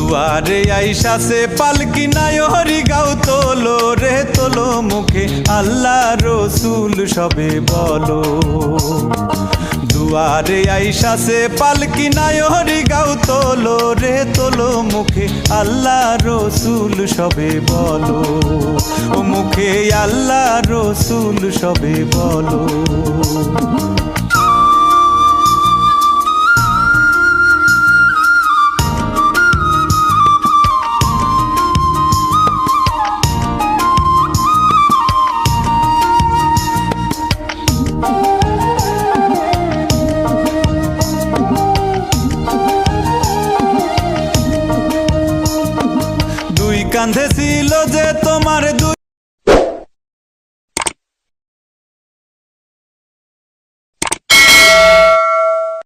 দুয়ারে আইসাছে পালকি নাই হরি গাও তোলো রে তোলো মুখে আল্লাহ রসুল সবে বলো। দুয়ারে আইসাছে পালকি নাই হরি গাও তোলো রে তোলো মুখে আল্লাহ রসুল সবে বলো। ও মুখে আল্লাহ রসুল সবে বলো। কাঁধে ছিল যে তোমার